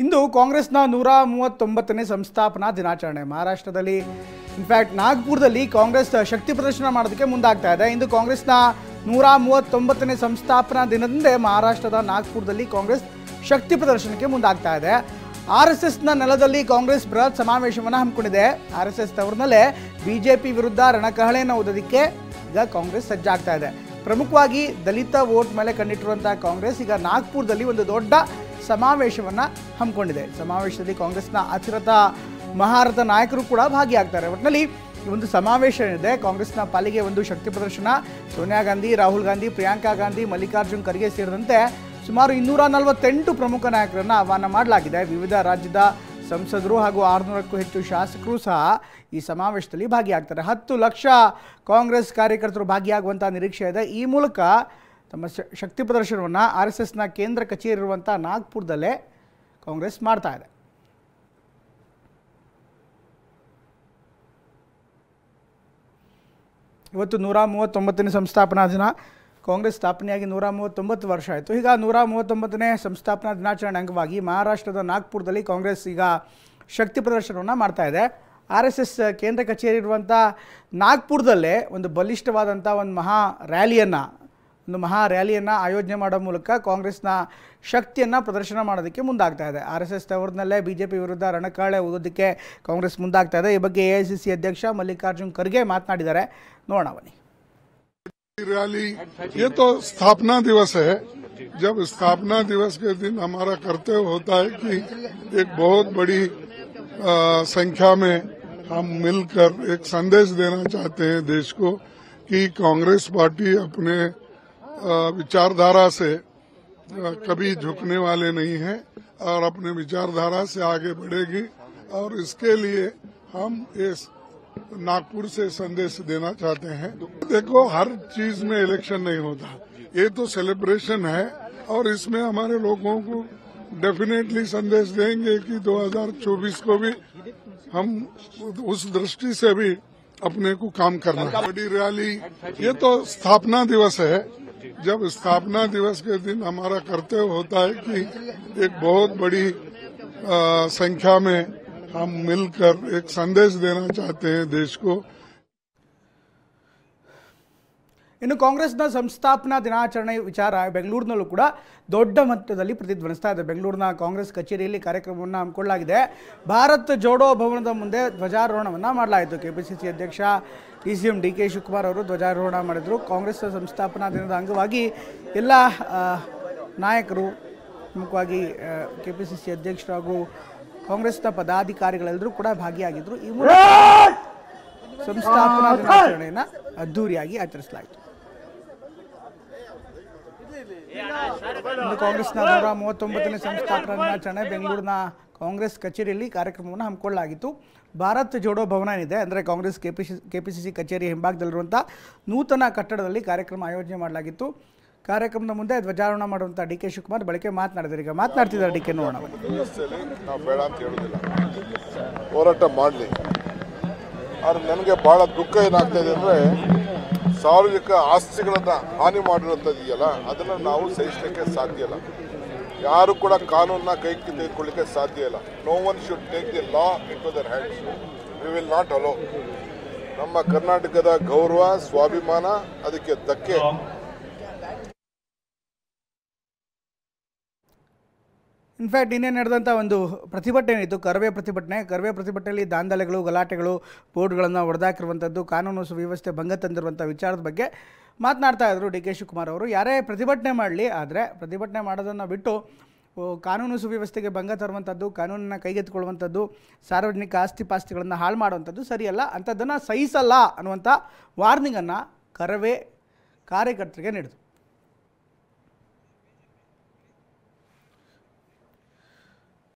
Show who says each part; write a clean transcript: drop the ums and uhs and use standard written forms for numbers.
Speaker 1: ಇಂದು ಕಾಂಗ್ರೆಸ್ನ 139ನೇ ಸಂಸ್ಥಾಪನಾ ದಿನಾಚರಣೆ ಮಹಾರಾಷ್ಟ್ರದಲ್ಲಿ ಇನ್ಫ್ಯಾಕ್ಟ್ ನಾಗ್ಪುರದಲ್ಲಿ ಕಾಂಗ್ರೆಸ್ ಶಕ್ತಿ ಪ್ರದರ್ಶನ ಮಾಡೋದಕ್ಕೆ ಮುಂದಾಗ್ತಾ ಇದೆ. ಇಂದು ಕಾಂಗ್ರೆಸ್ನ 139ನೇ ಸಂಸ್ಥಾಪನಾ ದಿನದಂದೇ ಮಹಾರಾಷ್ಟ್ರದ ನಾಗ್ಪುರದಲ್ಲಿ ಕಾಂಗ್ರೆಸ್ ಶಕ್ತಿ ಪ್ರದರ್ಶನಕ್ಕೆ ಮುಂದಾಗ್ತಾ ಇದೆ. ಆರ್ಎಸ್ಎಸ್ನ ನೆಲದಲ್ಲಿ ಕಾಂಗ್ರೆಸ್ ಬೃಹತ್ ಸಮಾವೇಶವನ್ನು ಹಮ್ಮಿಕೊಂಡಿದೆ. ಆರ್ಎಸ್ಎಸ್ ತವರಿನಲ್ಲೇ ಬಿಜೆಪಿ ವಿರುದ್ಧ ರಣಕಹಳೆಯನ್ನು ಓದೋದಕ್ಕೆ ಈಗ ಕಾಂಗ್ರೆಸ್ ಸಜ್ಜಾಗ್ತಾ ಇದೆ. ಪ್ರಮುಖವಾಗಿ ದಲಿತ ವೋಟ್ ಮೇಲೆ ಕಣ್ಣಿಟ್ಟಿರುವಂಥ ಕಾಂಗ್ರೆಸ್ ಈಗ ನಾಗ್ಪುರದಲ್ಲಿ ಒಂದು ದೊಡ್ಡ ಸಮಾವೇಶವನ್ನು ಹಮ್ಮಿಕೊಂಡಿದೆ. ಸಮಾವೇಶದಲ್ಲಿ ಕಾಂಗ್ರೆಸ್ನ ಅಚಿರತ ಮಹಾರಥ ನಾಯಕರು ಕೂಡ ಭಾಗಿಯಾಗ್ತಾರೆ. ಒಟ್ಟಿನಲ್ಲಿ ಈ ಒಂದು ಸಮಾವೇಶ ಇದೆ. ಕಾಂಗ್ರೆಸ್ನ ಪಾಲಿಗೆ ಒಂದು ಶಕ್ತಿ ಪ್ರದರ್ಶನ. ಸೋನಿಯಾ ಗಾಂಧಿ, ರಾಹುಲ್ ಗಾಂಧಿ, ಪ್ರಿಯಾಂಕಾ ಗಾಂಧಿ, ಮಲ್ಲಿಕಾರ್ಜುನ್ ಖರ್ಗೆ ಸೇರಿದಂತೆ ಸುಮಾರು 248 ಪ್ರಮುಖ ನಾಯಕರನ್ನು ಆಹ್ವಾನ ಮಾಡಲಾಗಿದೆ. ವಿವಿಧ ರಾಜ್ಯದ ಸಂಸದರು ಹಾಗೂ 600ಕ್ಕೂ ಹೆಚ್ಚು ಶಾಸಕರು ಸಹ ಈ ಸಮಾವೇಶದಲ್ಲಿ ಭಾಗಿಯಾಗ್ತಾರೆ. 10 ಲಕ್ಷ ಕಾಂಗ್ರೆಸ್ ಕಾರ್ಯಕರ್ತರು ಭಾಗಿಯಾಗುವಂಥ ನಿರೀಕ್ಷೆ ಇದೆ. ಈ ಮೂಲಕ ತಮ್ಮ ಶಕ್ತಿ ಪ್ರದರ್ಶನವನ್ನು ಆರ್ಎಸ್ಎಸ್ನ ಕೇಂದ್ರ ಕಚೇರಿ ಇರುವಂಥ ನಾಗ್ಪುರದಲ್ಲೇ ಕಾಂಗ್ರೆಸ್ ಮಾಡ್ತಾ ಇದೆ. ಇವತ್ತು 139ನೇ ಸಂಸ್ಥಾಪನಾ ದಿನ. ಕಾಂಗ್ರೆಸ್ ಸ್ಥಾಪನೆಯಾಗಿ 139 ವರ್ಷ ಆಯಿತು. ಈಗ 139ನೇ ಸಂಸ್ಥಾಪನಾ ದಿನಾಚರಣೆ ಅಂಗವಾಗಿ ಮಹಾರಾಷ್ಟ್ರದ ನಾಗ್ಪುರದಲ್ಲಿ ಕಾಂಗ್ರೆಸ್ ಈಗ ಶಕ್ತಿ ಪ್ರದರ್ಶನವನ್ನು ಮಾಡ್ತಾ ಇದೆ. ಆರ್ಎಸ್ಎಸ್ ಕೇಂದ್ರ ಕಚೇರಿ ಇರುವಂಥ ನಾಗ್ಪುರದಲ್ಲೇ ಒಂದು ಬಲಿಷ್ಠವಾದಂಥ ಒಂದು ಮಹಾ ರ್ಯಾಲಿಯನ್ನು ಆಯೋಜನೆ ಮಾಡೋ ಮೂಲಕ ಕಾಂಗ್ರೆಸ್ನ ಶಕ್ತಿಯನ್ನು ಪ್ರದರ್ಶನ ಮಾಡೋದಕ್ಕೆ ಮುಂದಾಗ್ತಾ ಇದೆ. ಆರ್ಎಸ್ಎಸ್ ತವರಿನಲ್ಲೇ ಬಿಜೆಪಿ ವಿರುದ್ಧ ರಣಕಹಳೆ ಓದೋದಕ್ಕೆ ಕಾಂಗ್ರೆಸ್ ಮುಂದಾಗ್ತಾ ಇದೆ. ಈ ಬಗ್ಗೆ ಎಐಸಿಸಿ ಅಧ್ಯಕ್ಷ ಮಲ್ಲಿಕಾರ್ಜುನ್ ಖರ್ಗೆ ಮಾತನಾಡಿದ್ದಾರೆ. ನೋಡೋಣ ಬನ್ನಿ.
Speaker 2: रैली ये तो स्थापना दिवस है. जब स्थापना दिवस के दिन हमारा कर्तव्य होता है कि एक बहुत बड़ी संख्या में हम मिलकर एक संदेश देना चाहते हैं देश को कि कांग्रेस पार्टी अपने विचारधारा से कभी झुकने वाले नहीं है और अपने विचारधारा से आगे बढ़ेगी. और इसके लिए हम इस नागपुर से संदेश देना चाहते हैं. देखो, हर चीज में इलेक्शन नहीं होता. ये तो सेलिब्रेशन है और इसमें हमारे लोगों को डेफिनेटली संदेश देंगे कि 2024 को भी हम उस दृष्टि से भी अपने को काम करना है. बड़ी रैली ये तो स्थापना दिवस है. जब स्थापना दिवस के दिन हमारा कर्तव्य होता है कि एक बहुत बड़ी संख्या में हम मिलकर एक संदेश देना चाहते हैं देश को.
Speaker 1: ಇನ್ನು ಕಾಂಗ್ರೆಸ್ನ ಸಂಸ್ಥಾಪನಾ ದಿನಾಚರಣೆ ವಿಚಾರ ಬೆಂಗಳೂರಿನಲ್ಲೂ ಕೂಡ ದೊಡ್ಡ ಮಟ್ಟದಲ್ಲಿ ಪ್ರತಿಧ್ವನಿಸ್ತಾ ಇದೆ. ಬೆಂಗಳೂರಿನ ಕಾಂಗ್ರೆಸ್ ಕಚೇರಿಯಲ್ಲಿ ಕಾರ್ಯಕ್ರಮವನ್ನು ಹಮ್ಮಿಕೊಳ್ಳಲಾಗಿದೆ. ಭಾರತ್ ಜೋಡೋ ಭವನದ ಮುಂದೆ ಧ್ವಜಾರೋಹಣವನ್ನು ಮಾಡಲಾಯಿತು. ಕೆಪಿಸಿಸಿ ಅಧ್ಯಕ್ಷ ಸಿಎಂ ಡಿಕೆ ಶಿವಕುಮಾರ್ ಅವರು ಧ್ವಜಾರೋಹಣ ಮಾಡಿದರು. ಕಾಂಗ್ರೆಸ್ ಸಂಸ್ಥಾಪನಾ ದಿನದ ಅಂಗವಾಗಿ ಎಲ್ಲ ನಾಯಕರು, ಪ್ರಮುಖವಾಗಿ ಕೆಪಿಸಿಸಿ ಅಧ್ಯಕ್ಷರು ಹಾಗೂ ಕಾಂಗ್ರೆಸ್ನ ಪದಾಧಿಕಾರಿಗಳೆಲ್ಲರೂ ಕೂಡ ಭಾಗಿಯಾಗಿದ್ದರು. ಈ ಮೂಲಕ ಸಂಸ್ಥಾಪನಾ ದಿನಾಚರಣೆಯನ್ನು ಅದ್ದೂರಿಯಾಗಿ ಆಚರಿಸಲಾಯಿತು. ಇಂದು ಕಾಂಗ್ರೆಸ್ನ 139ನೇ ಸಂಸ್ಥಾಪನಾ ದಿನಾಚರಣೆ ಬೆಂಗಳೂರಿನ ಕಾಂಗ್ರೆಸ್ ಕಚೇರಿಯಲ್ಲಿ ಕಾರ್ಯಕ್ರಮವನ್ನು ಹಮ್ಮಿಕೊಳ್ಳಲಾಗಿತ್ತು. ಭಾರತ್ ಜೋಡೋ ಭವನ ಏನಿದೆ ಅಂದರೆ ಕಾಂಗ್ರೆಸ್ ಕೆಪಿಸಿಸಿ ಕಚೇರಿ ಹಿಂಭಾಗದಲ್ಲಿರುವಂಥ ನೂತನ ಕಟ್ಟಡದಲ್ಲಿ ಕಾರ್ಯಕ್ರಮ ಆಯೋಜನೆ ಮಾಡಲಾಗಿತ್ತು. ಕಾರ್ಯಕ್ರಮದ ಮುಂದೆ ಧ್ವಜಾರೋಹಣ ಮಾಡುವಂಥ ಡಿಕೆ ಶಿವಕುಮಾರ್ ಬಳಿಕ ಮಾತನಾಡಿದ್ದಾರೆ. ಈಗ ಮಾತನಾಡ್ತಿದ್ದಾರೆ ಡಿಕೆ. ನೋಡೋಣ.
Speaker 3: ನಾವು ಬೇಡ ಅಂತ ಹೇಳೋದಿಲ್ಲ, ಹೋರಾಟ ಮಾಡಲಿ. ಆದರೆ ನನಗೆ ಬಹಳ ದುಃಖ ಏನಾಗ್ತಾ ಇದೆ ಅಂದರೆ, ಸಾರ್ವಜನಿಕ ಆಸ್ತಿಗಳನ್ನು ಹಾನಿ ಮಾಡಿರುವಂಥದ್ದು ಇದೆಯಲ್ಲ, ಅದನ್ನು ನಾವು ಸಹಿಸಲಿಕ್ಕೆ ಸಾಧ್ಯ ಇಲ್ಲ. ಯಾರು ಕೂಡ ಕಾನೂನನ್ನ ಕೈಗೆ ತೆಗೆದುಕೊಳ್ಳಿಕ್ಕೆ ಸಾಧ್ಯ ಇಲ್ಲ. No one should take the law into their hands. We will not allow. ನಮ್ಮ ಕರ್ನಾಟಕದ ಗೌರವ, ಸ್ವಾಭಿಮಾನ ಅದಕ್ಕೆ ಧಕ್ಕೆ.
Speaker 1: ಇನ್ಫ್ಯಾಕ್ಟ್ ನಿನ್ನೆ ನಡೆದಂಥ ಒಂದು ಪ್ರತಿಭಟನೆ ಇತ್ತು, ಕರವೇ ಪ್ರತಿಭಟನೆಯಲ್ಲಿ ದಾಂಧಲೆಗಳು, ಗಲಾಟೆಗಳು, ಬೋರ್ಡ್ಗಳನ್ನು ಹೊಡೆದಾಕಿರುವಂಥದ್ದು, ಕಾನೂನು ಸುವ್ಯವಸ್ಥೆ ಭಂಗ ತಂದಿರುವಂಥ ವಿಚಾರದ ಬಗ್ಗೆ ಮಾತನಾಡ್ತಾ ಇದ್ದರು ಡಿ ಕೆ ಶಿವಕುಮಾರ್ ಅವರು. ಯಾರೇ ಪ್ರತಿಭಟನೆ ಮಾಡಲಿ, ಆದರೆ ಪ್ರತಿಭಟನೆ ಮಾಡೋದನ್ನು ಬಿಟ್ಟು ಕಾನೂನು ಸುವ್ಯವಸ್ಥೆಗೆ ಭಂಗ ತರುವಂಥದ್ದು, ಕಾನೂನನ್ನು ಕೈಗೆತ್ತಿಕೊಳ್ಳುವಂಥದ್ದು, ಸಾರ್ವಜನಿಕ ಆಸ್ತಿ ಪಾಸ್ತಿಗಳನ್ನು ಹಾಳು ಮಾಡುವಂಥದ್ದು ಸರಿಯಲ್ಲ, ಅಂಥದ್ದನ್ನು ಸಹಿಸಲ್ಲ ಅನ್ನುವಂಥ ವಾರ್ನಿಂಗನ್ನು ಕರವೇ ಕಾರ್ಯಕರ್ತರಿಗೆ ನೀಡಿತು.